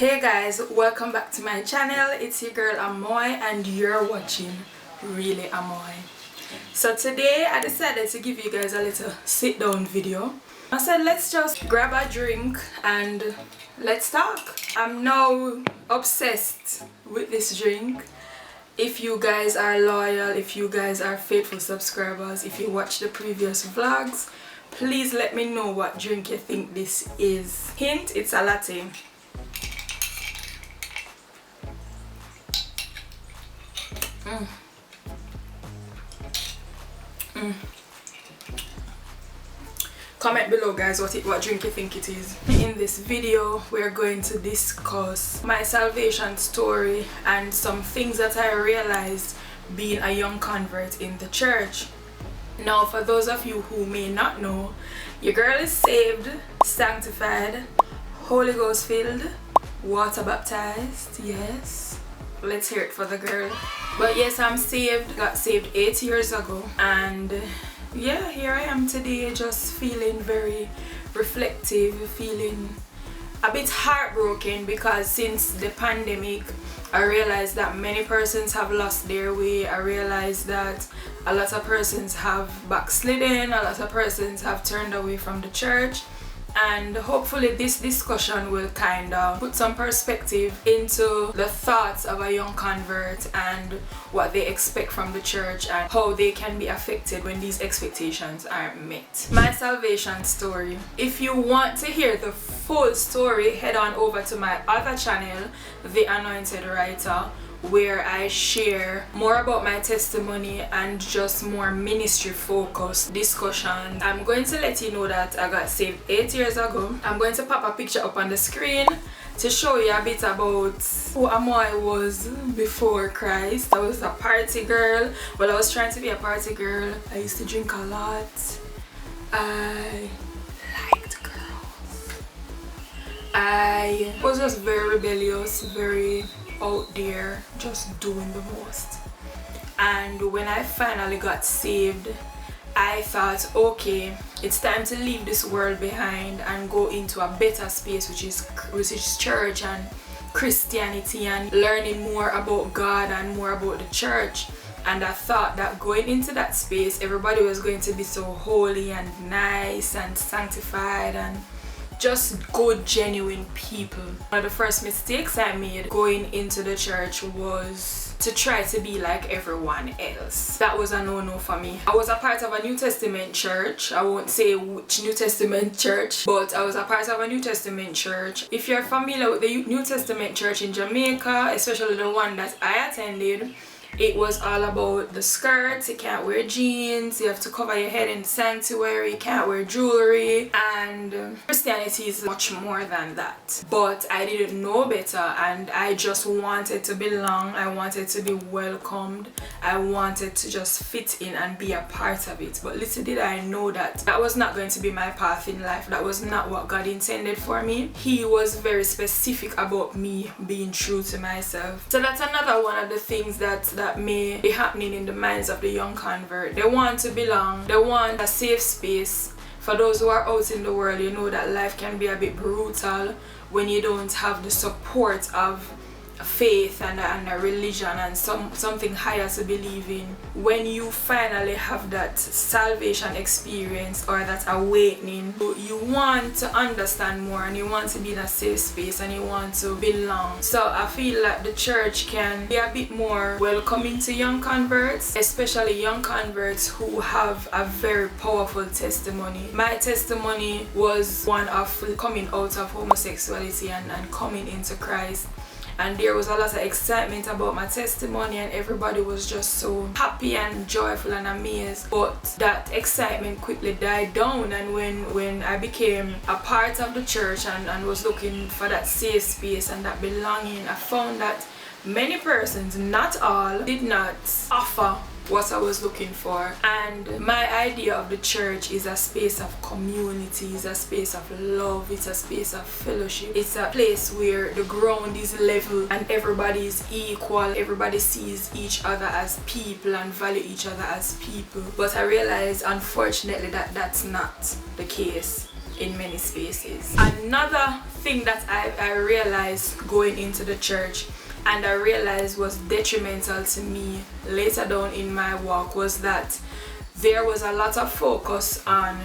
Hey guys, welcome back to my channel. It's your girl Amoy and you're watching Really Amoy. So today I decided to give you guys a little sit down video. I said let's just grab a drink and let's talk. I'm now obsessed with this drink. If you guys are loyal, if you guys are faithful subscribers, if you watch the previous vlogs, please let me know what drink you think this is. Hint, it's a latte. Comment below guys what drink you think it is. In this video we're going to discuss my salvation story and some things that I realized being a young convert in the church. Now for those of you who may not know, your girl is saved, sanctified, Holy Ghost filled, water baptized. Yes, let's hear it for the girl. But yes, I'm saved, got saved 8 years ago, and yeah, here I am today, just feeling very reflective, feeling a bit heartbroken because since the pandemic I realized that many persons have lost their way. I realized that a lot of persons have backslidden, a lot of persons have turned away from the church. And hopefully this discussion will kind of put some perspective into the thoughts of a young convert and what they expect from the church and how they can be affected when these expectations aren't met. My salvation story. If you want to hear the full story, head on over to my other channel, The Anointed Writer, where I share more about my testimony and just more ministry focused discussion. I'm going to let you know that I got saved 8 years ago. I'm going to pop a picture up on the screen to show you a bit about who Amoy was before Christ. I was a party girl. Well, I was trying to be a party girl. I used to drink a lot. I liked girls. I was just very rebellious, very out there, just doing the most. And when I finally got saved, I thought, okay, it's time to leave this world behind and go into a better space, which is church and Christianity, and learning more about God and more about the church. And I thought that going into that space, everybody was going to be so holy and nice and sanctified and just good, genuine people. One of the first mistakes I made going into the church was to try to be like everyone else. That was a no-no for me. I was a part of a New Testament church. I won't say which New Testament church, but I was a part of a New Testament church. If you're familiar with the New Testament church in Jamaica, especially the one that I attended, it was all about the skirts. You can't wear jeans, you have to cover your head in the sanctuary, you can't wear jewelry, and Christianity is much more than that. But I didn't know better and I just wanted to belong, I wanted to be welcomed, I wanted to just fit in and be a part of it. But little did I know that that was not going to be my path in life. That was not what God intended for me. He was very specific about me being true to myself. So that's another one of the things that may be happening in the minds of the young convert. They want to belong, they want a safe space. For those who are out in the world, you know that life can be a bit brutal when you don't have the support of faith and a religion and something higher to believe in. When you finally have that salvation experience or that awakening, you want to understand more and you want to be in a safe space and you want to belong. So I feel like the church can be a bit more welcoming to young converts, especially young converts who have a very powerful testimony. My testimony was one of coming out of homosexuality and coming into Christ. And there was a lot of excitement about my testimony and everybody was just so happy and joyful and amazed. But that excitement quickly died down, and when I became a part of the church and was looking for that safe space and that belonging, I found that many persons, not all, did not offer what I was looking for. And my idea of the church is a space of community, it's a space of love, it's a space of fellowship, it's a place where the ground is level and everybody is equal, everybody sees each other as people and value each other as people. But I realized unfortunately that that's not the case. in many spaces. Another thing that I realized going into the church, and I realized was detrimental to me later down in my walk, was that there was a lot of focus on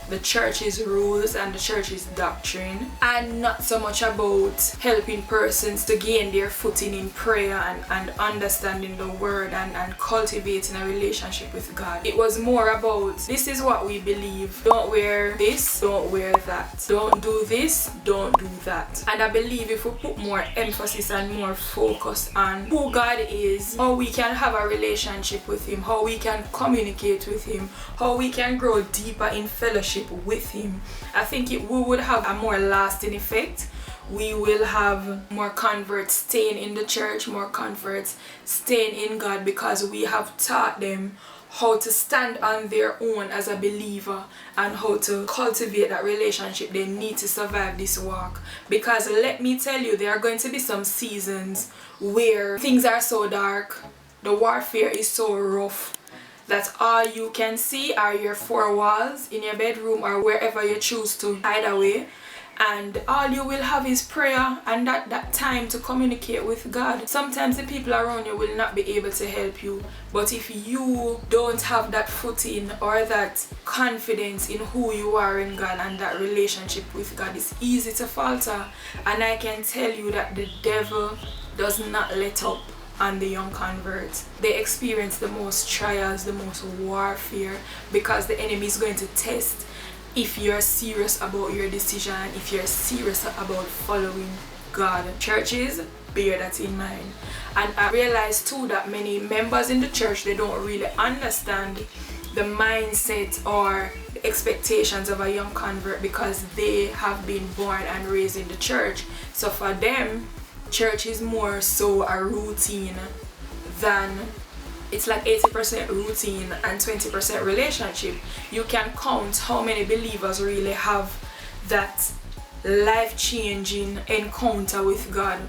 the church's rules and the church's doctrine, and not so much about helping persons to gain their footing in prayer and understanding the word and cultivating a relationship with God. It was more about, this is what we believe, don't wear this, don't wear that, don't do this, don't do that. And I believe if we put more emphasis and more focus on who God is, how we can have a relationship with him, how we can communicate with him, how we can grow deeper in fellowship with him, I think we would have a more lasting effect. We will have more converts staying in the church, more converts staying in God, because we have taught them how to stand on their own as a believer and how to cultivate that relationship they need to survive this walk. Because let me tell you, there are going to be some seasons where things are so dark, the warfare is so rough, that all you can see are your four walls in your bedroom or wherever you choose to hide away, and all you will have is prayer and that time to communicate with God. Sometimes the people around you will not be able to help you, but if you don't have that footing or that confidence in who you are in God and that relationship with God, it's easy to falter. And I can tell you that the devil does not let up on the young converts. They experience the most trials, the most warfare, because the enemy is going to test if you're serious about your decision, if you're serious about following God. Churches, bear that in mind. And I realized too that many members in the church, they don't really understand the mindset or the expectations of a young convert, because they have been born and raised in the church. So for them, church is more so a routine than, it's like 80% routine and 20% relationship. You can count how many believers really have that life-changing encounter with God.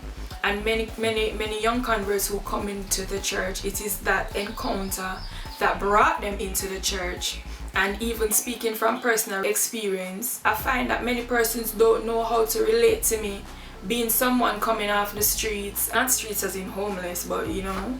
And many young converts who come into the church, it is that encounter that brought them into the church. And even speaking from personal experience, I find that many persons don't know how to relate to me, being someone coming off the streets, not streets as in homeless, but you know,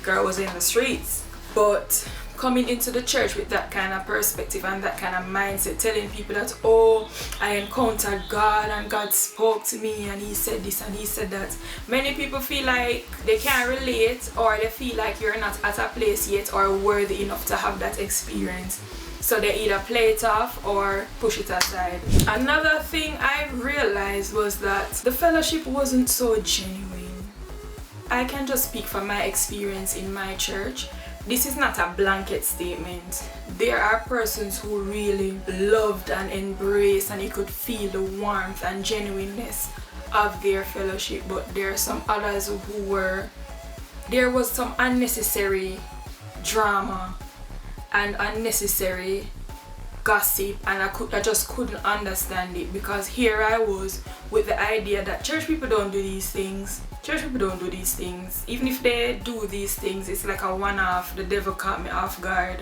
girl was in the streets, but coming into the church with that kind of perspective and that kind of mindset, telling people that, oh, I encountered God and God spoke to me and he said this and he said that. Many people feel like they can't relate, or they feel like you're not at a place yet or worthy enough to have that experience. So they either play it off or push it aside. Another thing I realized was that the fellowship wasn't so genuine. I can just speak from my experience in my church. This is not a blanket statement. There are persons who really loved and embraced, and you could feel the warmth and genuineness of their fellowship, but there are some others who there was some unnecessary drama and unnecessary gossip, and I just couldn't understand it, because here I was with the idea that church people don't do these things. Church people don't do these things. Even if they do these things, it's like a one-off. The devil caught me off guard.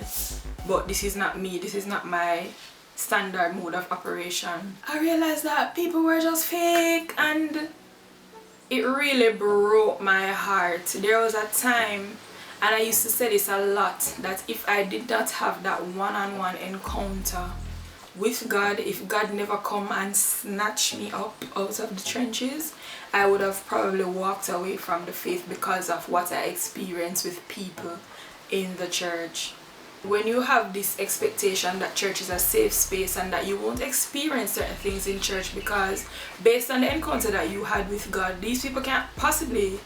But this is not me. This is not my standard mode of operation. I realized that people were just fake, and it really broke my heart. There was a time, and I used to say this a lot, that if I did not have that one-on-one encounter with God, if God never come and snatch me up out of the trenches, I would have probably walked away from the faith because of what I experienced with people in the church. When you have this expectation that church is a safe space and that you won't experience certain things in church because based on the encounter that you had with God, these people can't possibly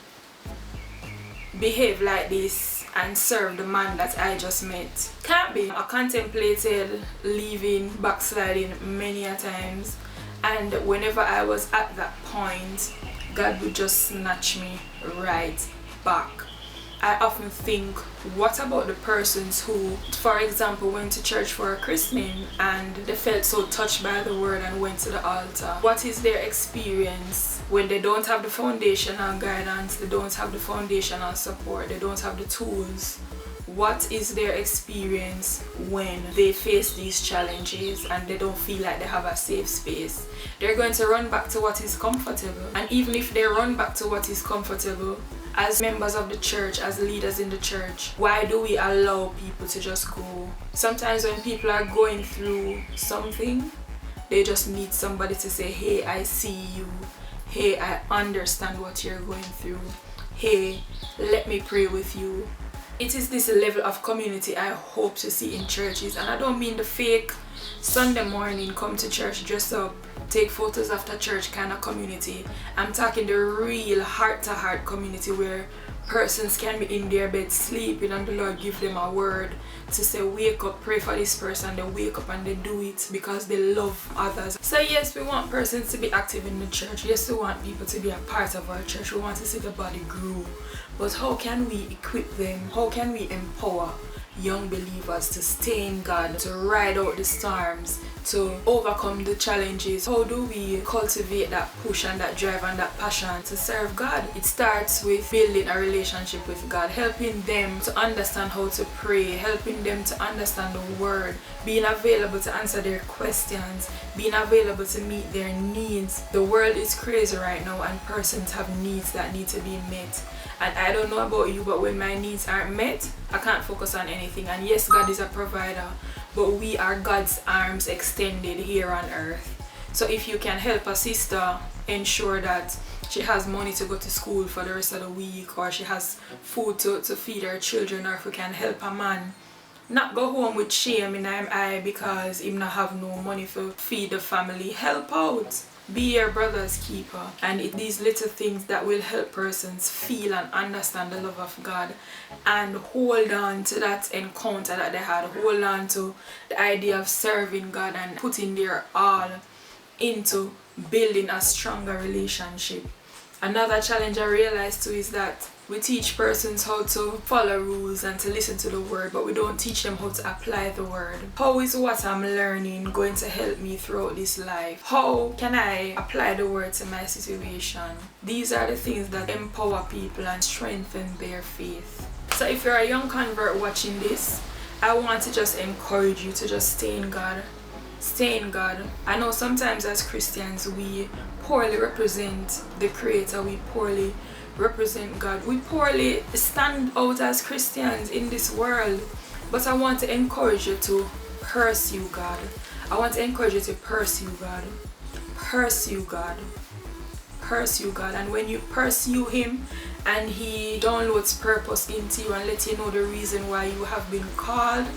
behave like this and serve the man that I just met. Can't be. I contemplated leaving, backsliding many a times, and whenever I was at that point, God would just snatch me right back. I often think, what about the persons who, for example, went to church for a christening and they felt so touched by the word and went to the altar? What is their experience when they don't have the foundational guidance, they don't have the foundational support, they don't have the tools? what is their experience when they face these challenges and they don't feel like they have a safe space. They're going to run back to what is comfortable. And even if they run back to what is comfortable, as members of the church, as leaders in the church, why do we allow people to just go? Sometimes when people are going through something, they just need somebody to say, hey, I see you. Hey, I understand what you're going through. Hey, let me pray with you. It is this level of community I hope to see in churches. And I don't mean the fake Sunday morning, come to church, dress up, take photos after church kind of community. I'm talking the real heart-to-heart community where persons can be in their bed sleeping and the Lord give them a word to say, wake up, pray for this person. They wake up and they do it because they love others. So yes, we want persons to be active in the church. Yes, we want people to be a part of our church. We want to see the body grow. But how can we equip them? How can we empower young believers to stay in God, to ride out the storms, to overcome the challenges? How do we cultivate that push and that drive and that passion to serve God? It starts with building a relationship with God, helping them to understand how to pray, helping them to understand the word, being available to answer their questions, being available to meet their needs. The world is crazy right now and persons have needs that need to be met. And I don't know about you, but when my needs aren't met, I can't focus on anything. And yes, God is a provider, but we are God's arms extended here on earth. So if you can help a sister ensure that she has money to go to school for the rest of the week, or she has food to feed her children, or if we can help a man not go home with shame in him eye because him not have no money to feed the family, help out. Be your brother's keeper. And these little things that will help persons feel and understand the love of God and hold on to that encounter that they had, hold on to the idea of serving God and putting their all into building a stronger relationship. Another challenge I realized too is that we teach persons how to follow rules and to listen to the word, but we don't teach them how to apply the word. How is what I'm learning going to help me throughout this life? How can I apply the word to my situation? These are the things that empower people and strengthen their faith. So if you're a young convert watching this, I want to just encourage you to just stay in God. Stay in God. I know sometimes as Christians we poorly represent the Creator, we poorly represent God, we poorly stand out as Christians in this world. But I want to encourage you to pursue God. I want to encourage you to pursue God. Pursue God. Pursue God. And when you pursue Him and He downloads purpose into you and let you know the reason why you have been called,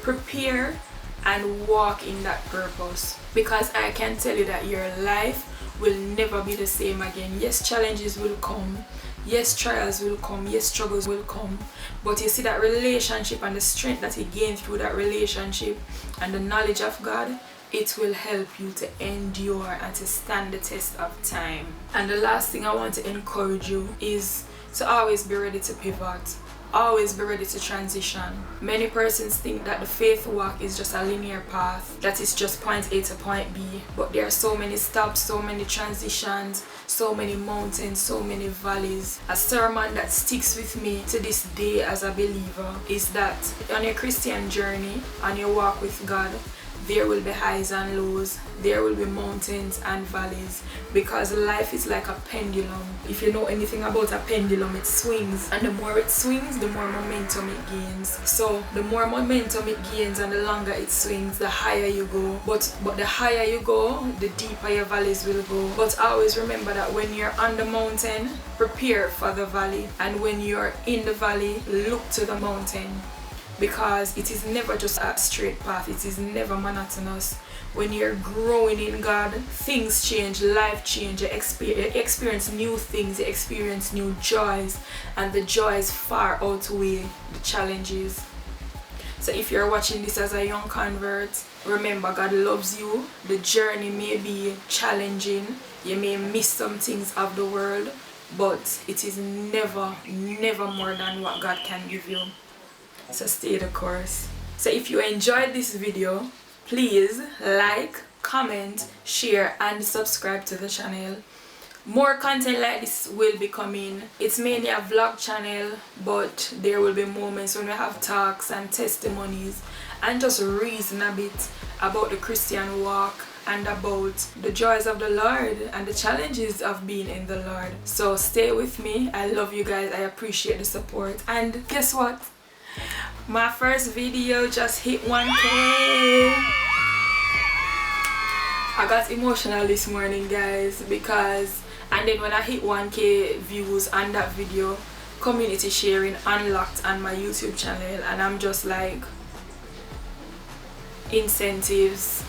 prepare and walk in that purpose, because I can tell you that your life will never be the same again. Yes, challenges will come, yes, trials will come, yes, struggles will come, but you see that relationship and the strength that you gain through that relationship and the knowledge of God, it will help you to endure and to stand the test of time. And the last thing I want to encourage you is to always be ready to pivot. Always be ready to transition. Many persons think that the faith walk is just a linear path, that is just point A to point B, but there are so many stops, so many transitions, so many mountains, so many valleys. A sermon that sticks with me to this day as a believer is that on your Christian journey, on your walk with God, there will be highs and lows, there will be mountains and valleys, because life is like a pendulum. If you know anything about a pendulum, it swings, and the more it swings, the more momentum it gains. So the more momentum it gains and the longer it swings, the higher you go. But the higher you go, the deeper your valleys will go. But always remember that when you're on the mountain, prepare for the valley, and when you're in the valley, look to the mountain. Because it is never just a straight path, it is never monotonous. When you're growing in God, things change, life change, you experience new things, you experience new joys, and the joys far outweigh the challenges. So if you're watching this as a young convert, remember God loves you. The journey may be challenging, you may miss some things of the world, but it is never more than what God can give you. So stay the course. So if you enjoyed this video, please like, comment, share and subscribe to the channel. more content like this will be coming. It's mainly a vlog channel, but there will be moments when we have talks and testimonies and just reason a bit about the Christian walk and about the joys of the Lord and the challenges of being in the Lord. So stay with me. I love you guys. I appreciate the support. And guess what? My first video just hit 1K. I got emotional this morning, guys, because and then when I hit 1K views on that video, community sharing unlocked on my YouTube channel, and I'm just like, incentives,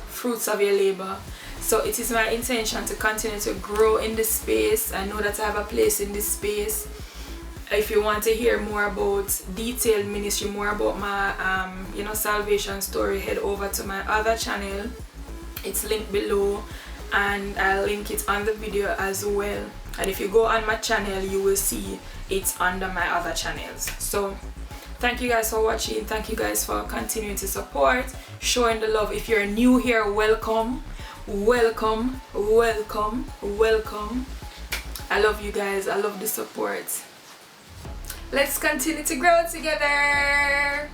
fruits of your labor. So it is my intention to continue to grow in this space. I know that I have a place in this space. If you want to hear more about detailed ministry, more about my salvation story, head over to my other channel. It's linked below, and I'll link it on the video as well. And if you go on my channel, you will see it's under my other channels. So thank you guys for watching. Thank you guys for continuing to support, showing the love. If you're new here, welcome. I love you guys. I love the support. Let's continue to grow together.